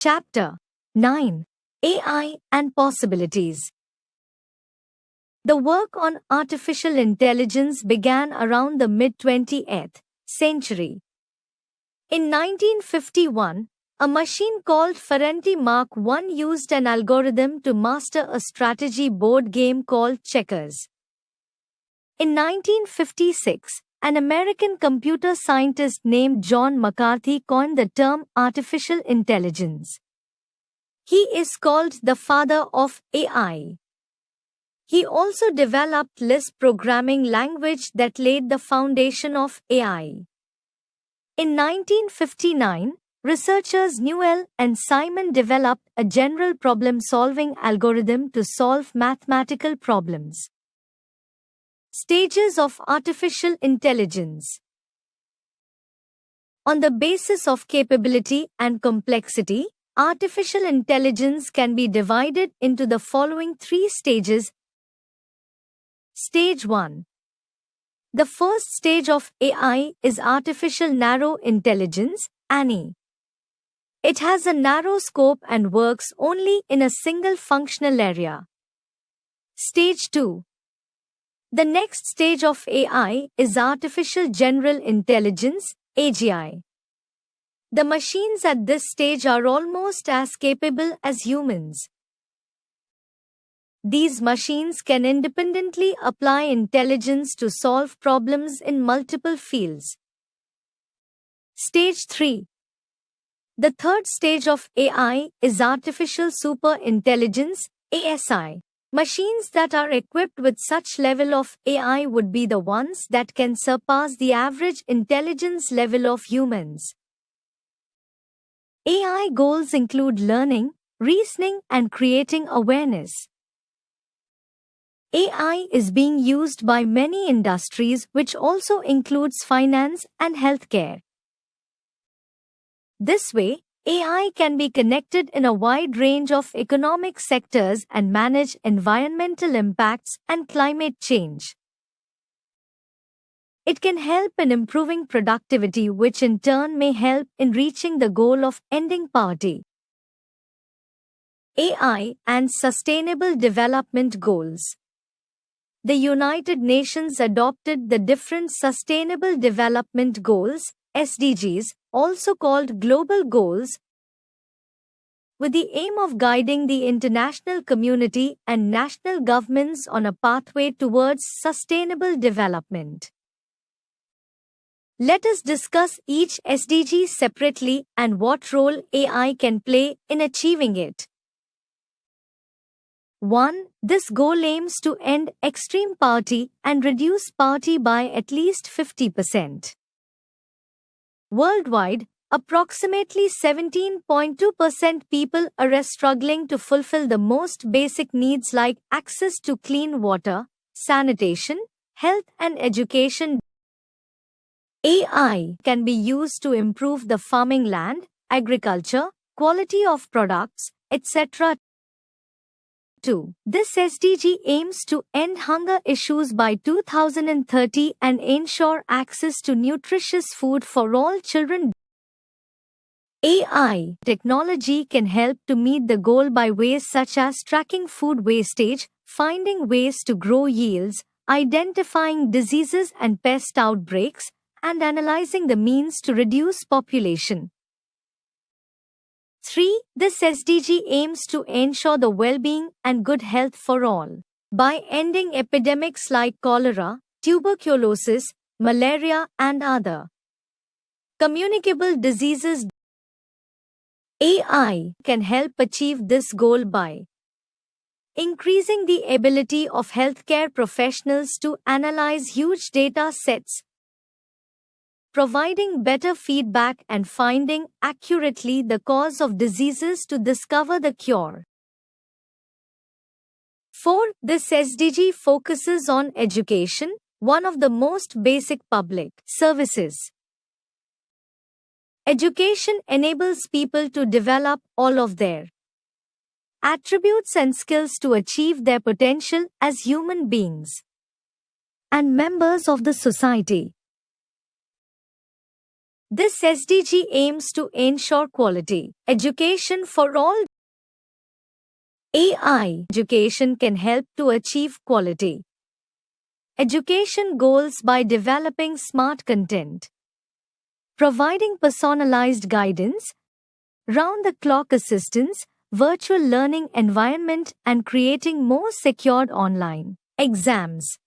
Chapter 9: AI and Possibilities. The work on artificial intelligence began around the mid-20th century. In 1951, a machine called Ferranti Mark I used an algorithm to master a strategy board game called checkers. In 1956, an American computer scientist named John McCarthy coined the term artificial intelligence. He is called the father of AI. He also developed Lisp programming language that laid the foundation of AI. In 1959, researchers Newell and Simon developed a general problem-solving algorithm to solve mathematical problems. Stages of artificial intelligence. On the basis of capability and complexity, artificial intelligence can be divided into the following three stages. Stage 1. The first stage of AI is artificial narrow intelligence, ANI. It has a narrow scope and works only in a single functional area. Stage 2. The next stage of AI is artificial general intelligence, AGI. The machines at this stage are almost as capable as humans. These machines can independently apply intelligence to solve problems in multiple fields. Stage 3. The third stage of AI is artificial superintelligence, ASI. Machines that are equipped with such level of AI would be the ones that can surpass the average intelligence level of humans. AI goals include learning, reasoning, and creating awareness. AI is being used by many industries, which also includes finance and healthcare. This way, AI can be connected in a wide range of economic sectors and manage environmental impacts and climate change. It can help in improving productivity, which in turn may help in reaching the goal of ending poverty. AI and Sustainable Development Goals. The United Nations adopted the different Sustainable Development Goals, SDGs, also called Global Goals, with the aim of guiding the international community and national governments on a pathway towards sustainable development. Let us discuss each SDG separately and what role AI can play in achieving it. 1. This goal aims to end extreme poverty and reduce poverty by at least 50%. Worldwide, approximately 17.2% people are struggling to fulfill the most basic needs like access to clean water, sanitation, health, and education. AI can be used to improve the farming land, agriculture, quality of products, etc. 2. This SDG aims to end hunger issues by 2030 and ensure access to nutritious food for all children. AI technology can help to meet the goal by ways such as tracking food wastage, finding ways to grow yields, identifying diseases and pest outbreaks, and analyzing the means to reduce population. 3. This SDG aims to ensure the well-being and good health for all by ending epidemics like cholera, tuberculosis, malaria, and other communicable diseases. AI can help achieve this goal by increasing the ability of healthcare professionals to analyze huge data sets, providing better feedback and finding accurately the cause of diseases to discover the cure. 4. This SDG focuses on education, one of the most basic public services. Education enables people to develop all of their attributes and skills to achieve their potential as human beings and members of the society. This SDG aims to ensure quality education for all. AI education can help to achieve quality education goals by developing smart content, providing personalized guidance, round-the-clock assistance, virtual learning environment, and creating more secured online exams.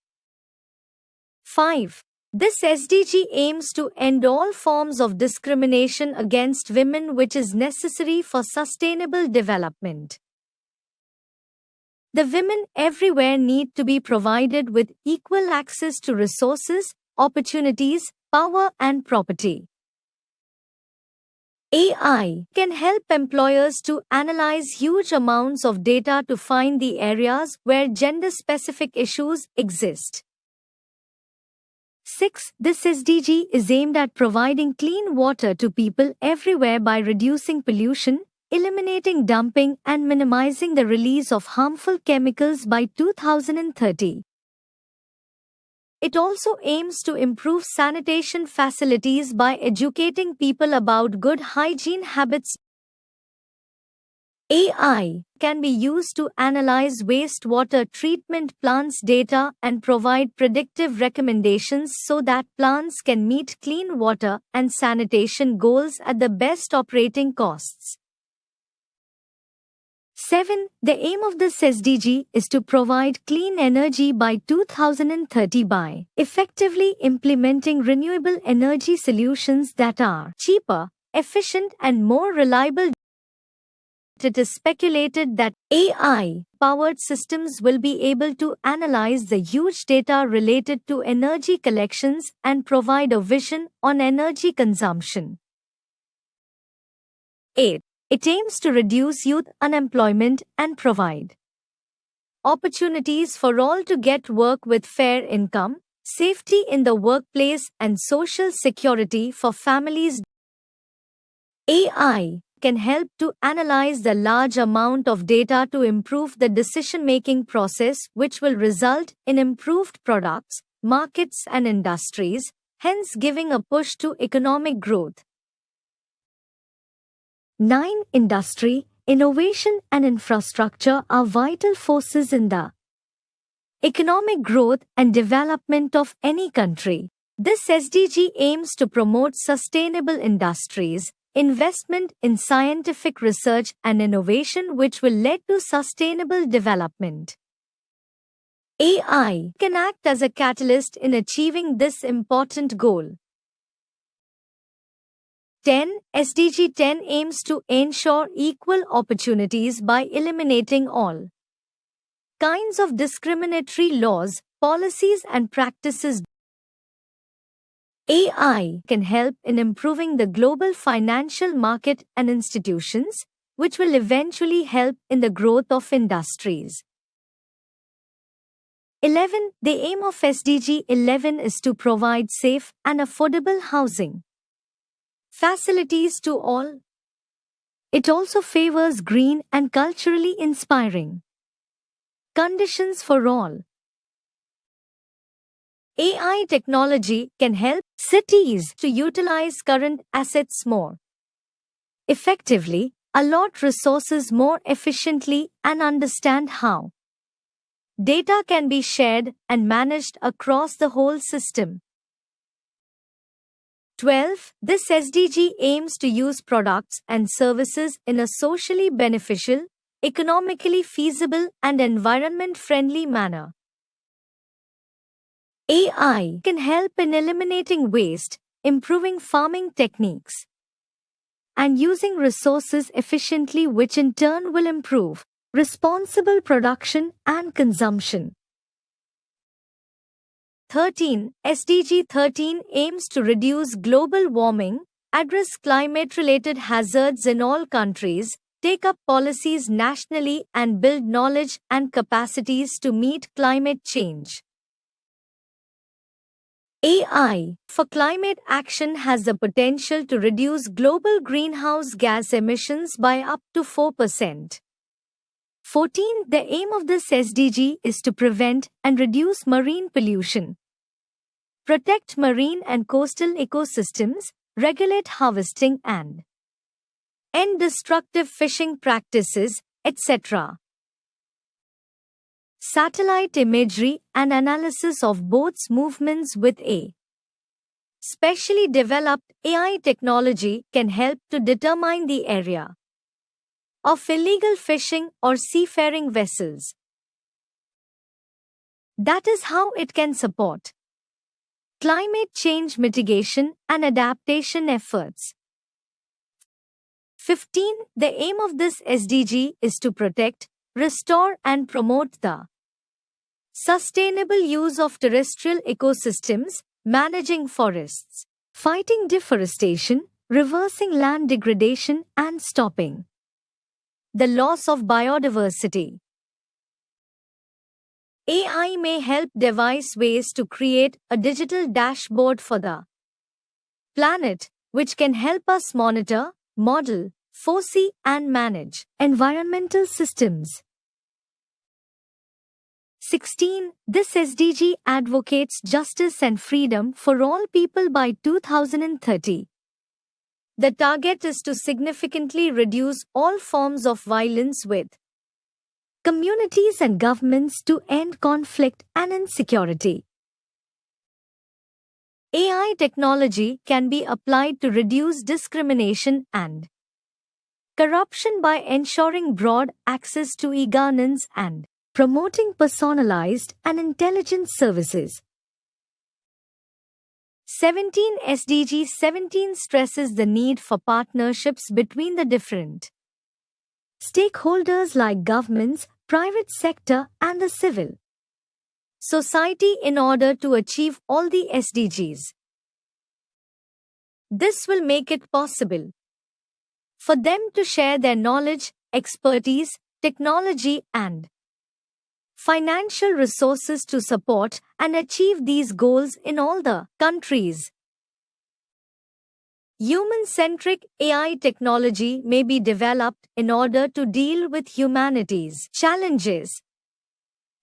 5. This SDG aims to end all forms of discrimination against women, which is necessary for sustainable development. The women everywhere need to be provided with equal access to resources, opportunities, power, and property. AI can help employers to analyze huge amounts of data to find the areas where gender-specific issues exist. 6. This SDG is aimed at providing clean water to people everywhere by reducing pollution, eliminating dumping, and minimizing the release of harmful chemicals by 2030. It also aims to improve sanitation facilities by educating people about good hygiene habits. AI can be used to analyze wastewater treatment plants' data and provide predictive recommendations so that plants can meet clean water and sanitation goals at the best operating costs. 7. The aim of this SDG is to provide clean energy by 2030 by effectively implementing renewable energy solutions that are cheaper, efficient, and more reliable. It is speculated that AI-powered systems will be able to analyze the huge data related to energy collections and provide a vision on energy consumption. 8. It aims to reduce youth unemployment and provide opportunities for all to get work with fair income, safety in the workplace, and social security for families. AI can help to analyze the large amount of data to improve the decision-making process, which will result in improved products, markets, and industries, hence giving a push to economic growth. 9. Industry, innovation, and infrastructure are vital forces in the economic growth and development of any country. This SDG aims to promote sustainable industries, investment in scientific research and innovation, which will lead to sustainable development. AI can act as a catalyst in achieving this important goal. 10. SDG 10 aims to ensure equal opportunities by eliminating all kinds of discriminatory laws, policies, and practices. AI can help in improving the global financial market and institutions, which will eventually help in the growth of industries. 11. The aim of SDG 11 is to provide safe and affordable housing facilities to all. It also favors green and culturally inspiring conditions for all. AI technology can help cities to utilize current assets more effectively, allot resources more efficiently, and understand how data can be shared and managed across the whole system. 12. This SDG aims to use products and services in a socially beneficial, economically feasible, and environment-friendly manner. AI can help in eliminating waste, improving farming techniques, and using resources efficiently, which in turn will improve responsible production and consumption. 13. SDG 13 aims to reduce global warming, address climate-related hazards in all countries, take up policies nationally, and build knowledge and capacities to meet climate change. AI for climate action has the potential to reduce global greenhouse gas emissions by up to 4%. 14. The aim of this SDG is to prevent and reduce marine pollution, protect marine and coastal ecosystems, regulate harvesting and end destructive fishing practices, etc. Satellite imagery and analysis of boats' movements with a specially developed AI technology can help to determine the area of illegal fishing or seafaring vessels. That is how it can support climate change mitigation and adaptation efforts. 15. The aim of this SDG is to protect, restore and promote the sustainable use of terrestrial ecosystems, managing forests, fighting deforestation, reversing land degradation and stopping the loss of biodiversity. AI may help devise ways to create a digital dashboard for the planet, which can help us monitor, model, foresee and manage environmental systems. 16. This SDG advocates justice and freedom for all people by 2030. The target is to significantly reduce all forms of violence with communities and governments to end conflict and insecurity. AI technology can be applied to reduce discrimination and corruption by ensuring broad access to e-governance and promoting personalized and intelligent services. 17. SDG 17 stresses the need for partnerships between the different stakeholders like governments, private sector, and the civil society in order to achieve all the SDGs. This will make it possible for them to share their knowledge, expertise, technology, and financial resources to support and achieve these goals in all the countries. Human-centric AI technology may be developed in order to deal with humanity's challenges.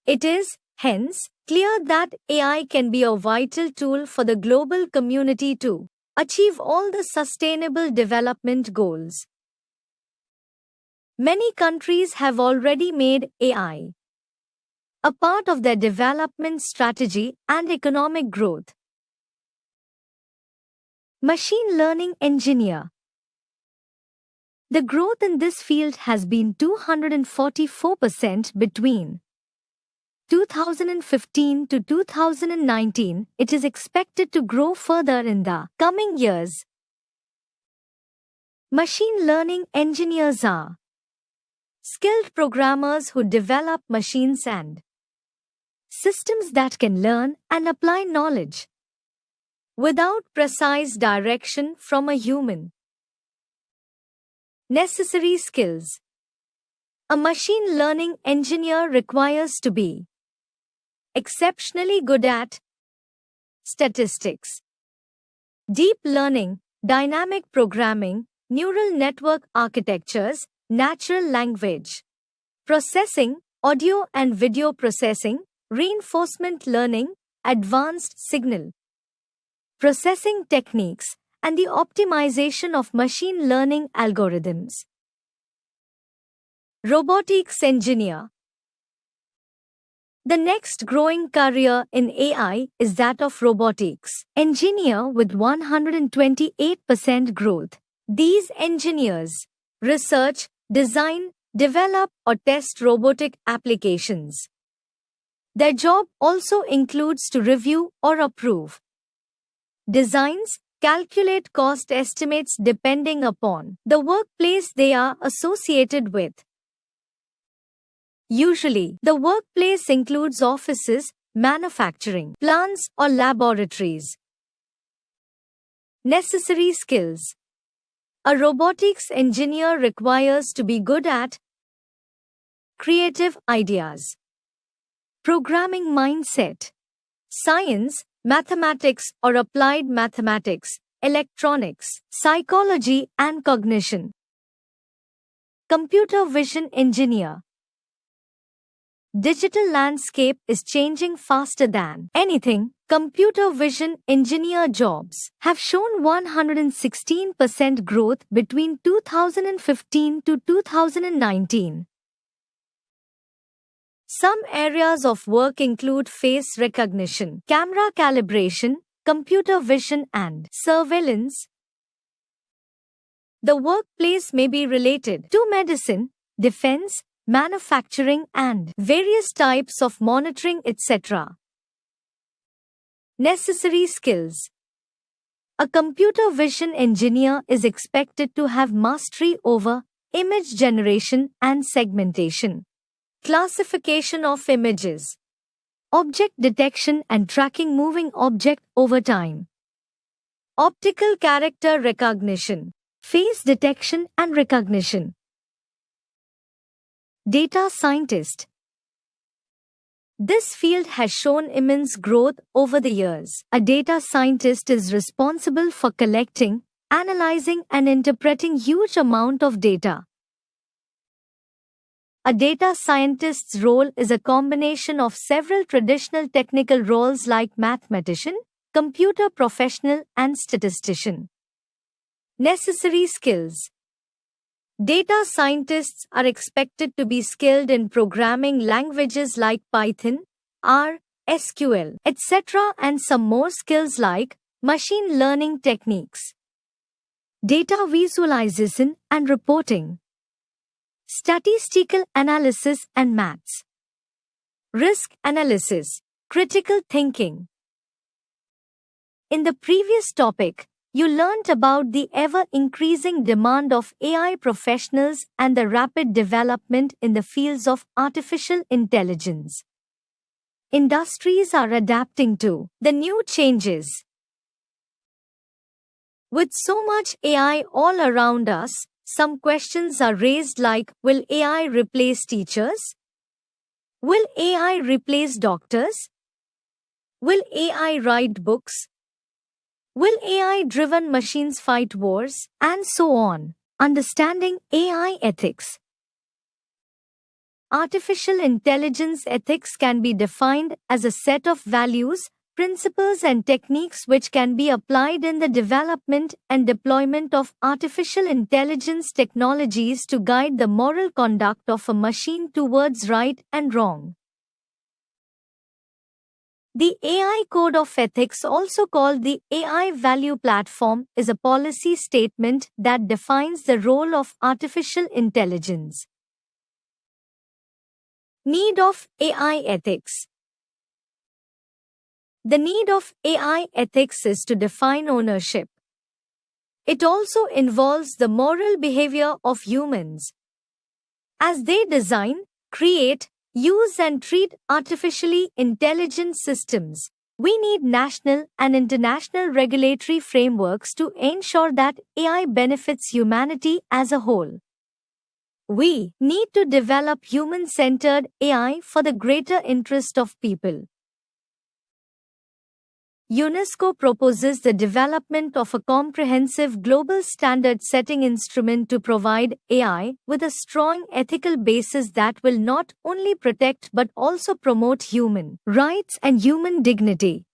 It is, hence, clear that AI can be a vital tool for the global community to achieve all the sustainable development goals. Many countries have already made AI a part of their development strategy and economic growth. Machine learning engineer. The growth in this field has been 244% between 2015 to 2019. It is expected to grow further in the coming years. Machine learning engineers are skilled programmers who develop machines and systems that can learn and apply knowledge without precise direction from a human. Necessary skills. A machine learning engineer requires to be exceptionally good at statistics, deep learning, dynamic programming, neural network architectures, natural language processing, audio and video processing, reinforcement learning, advanced signal processing techniques, and the optimization of machine learning algorithms. Robotics engineer. The next growing career in AI is that of robotics engineer with 128% growth. These engineers research, design, develop, or test robotic applications. Their job also includes to review or approve designs, calculate cost estimates depending upon the workplace they are associated with. Usually, the workplace includes offices, manufacturing plants, or laboratories. Necessary skills. A robotics engineer requires to be good at creative ideas, programming mindset, science, mathematics or applied mathematics, electronics, psychology and cognition. Computer vision engineer. Digital landscape is changing faster than anything. Computer vision engineer jobs have shown 116% growth between 2015 to 2019. Some areas of work include face recognition, camera calibration, computer vision, and surveillance. The workplace may be related to medicine, defense, manufacturing, and various types of monitoring, etc. Necessary skills. A computer vision engineer is expected to have mastery over image generation and segmentation, classification of images, object detection and tracking moving object over time, optical character recognition, face detection and recognition. Data scientist. This field has shown immense growth over the years. A data scientist is responsible for collecting, analyzing, and interpreting huge amount of data. A data scientist's role is a combination of several traditional technical roles like mathematician, computer professional, and statistician. Necessary skills. Data scientists are expected to be skilled in programming languages like Python, R, SQL, etc., and some more skills like machine learning techniques, data visualization and reporting, statistical analysis and maths, risk analysis, critical thinking. In the previous topic, you learnt about the ever-increasing demand of AI professionals and the rapid development in the fields of artificial intelligence. Industries are adapting to the new changes. With so much AI all around us, some questions are raised like, will AI replace teachers? Will AI replace doctors? Will AI write books? Will AI-driven machines fight wars? And so on. Understanding AI ethics. Artificial intelligence ethics can be defined as a set of values, principles, and techniques which can be applied in the development and deployment of artificial intelligence technologies to guide the moral conduct of a machine towards right and wrong. The AI Code of Ethics, also called the AI Value Platform, is a policy statement that defines the role of artificial intelligence. Need of AI ethics. The need of AI ethics is to define ownership. It also involves the moral behavior of humans as they design, create, use and treat artificially intelligent systems. We need national and international regulatory frameworks to ensure that AI benefits humanity as a whole. We need to develop human-centered AI for the greater interest of people. UNESCO proposes the development of a comprehensive global standard-setting instrument to provide AI with a strong ethical basis that will not only protect but also promote human rights and human dignity.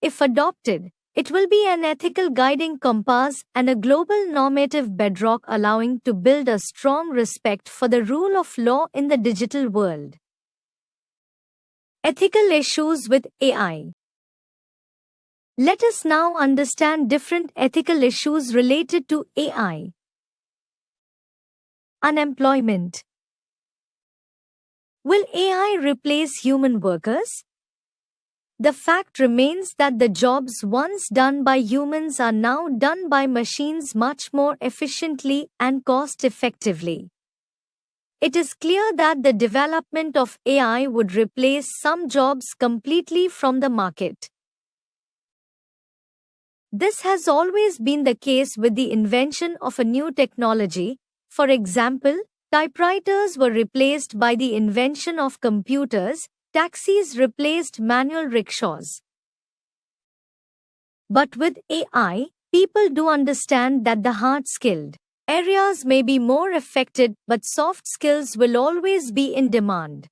If adopted, it will be an ethical guiding compass and a global normative bedrock allowing to build a strong respect for the rule of law in the digital world. Ethical issues with AI. Let us now understand different ethical issues related to AI. Unemployment. Will AI replace human workers? The fact remains that the jobs once done by humans are now done by machines much more efficiently and cost-effectively. It is clear that the development of AI would replace some jobs completely from the market. This has always been the case with the invention of a new technology. For example, typewriters were replaced by the invention of computers, taxis replaced manual rickshaws. But with AI, people do understand that the hard-skilled areas may be more affected, but soft skills will always be in demand.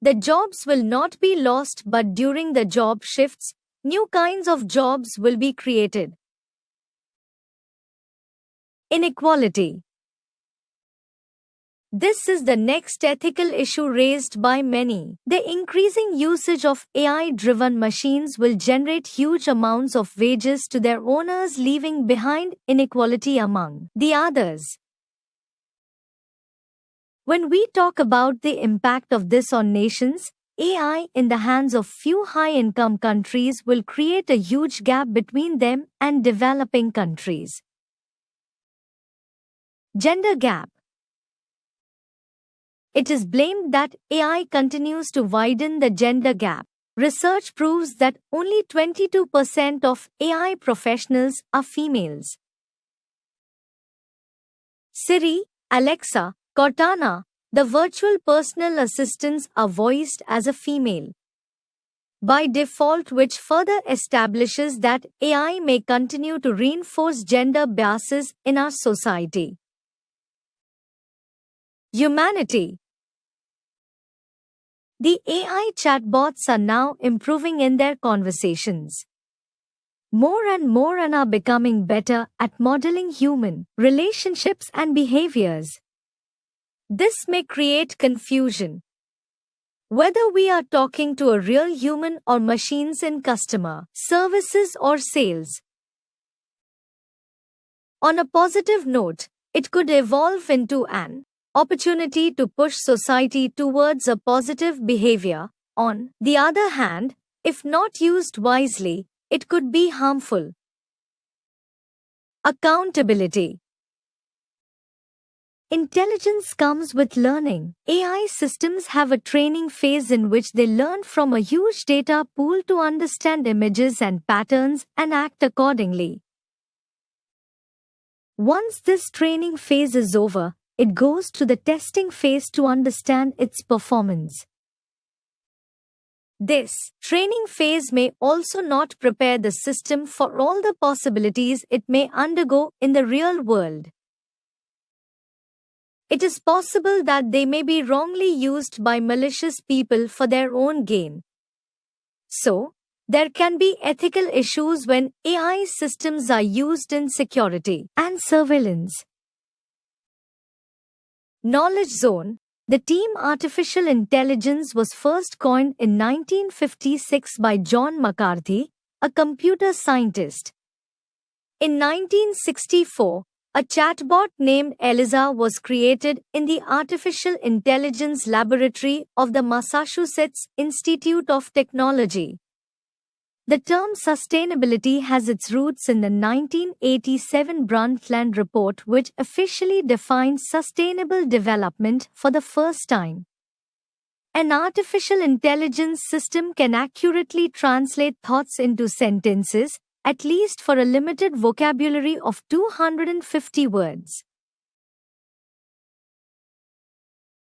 The jobs will not be lost, but during the job shifts, new kinds of jobs will be created. Inequality. This is the next ethical issue raised by many. The increasing usage of AI-driven machines will generate huge amounts of wages to their owners, leaving behind inequality among the others. When we talk about the impact of this on nations, AI in the hands of few high-income countries will create a huge gap between them and developing countries. Gender gap. It is blamed that AI continues to widen the gender gap. Research proves that only 22% of AI professionals are females. Siri, Alexa, Cortana, the virtual personal assistants are voiced as a female by default, which further establishes that AI may continue to reinforce gender biases in our society. Humanity. The AI chatbots are now improving in their conversations. More and more and are becoming better at modeling human relationships and behaviors. This may create confusion whether we are talking to a real human or machines in customer services or sales. On a positive note, it could evolve into an opportunity to push society towards a positive behavior. On the other hand, if not used wisely, it could be harmful. Accountability. Intelligence comes with learning. AI systems have a training phase in which they learn from a huge data pool to understand images and patterns and act accordingly. Once this training phase is over, it goes to the testing phase to understand its performance. This training phase may also not prepare the system for all the possibilities it may undergo in the real world. It is possible that they may be wrongly used by malicious people for their own gain. So, there can be ethical issues when AI systems are used in security and surveillance. Knowledge zone. The term artificial intelligence was first coined in 1956 by John McCarthy, a computer scientist. In 1964, a chatbot named Eliza was created in the Artificial Intelligence Laboratory of the Massachusetts Institute of Technology. The term sustainability has its roots in the 1987 Brundtland Report, which officially defined sustainable development for the first time. An artificial intelligence system can accurately translate thoughts into sentences, at least for a limited vocabulary of 250 words.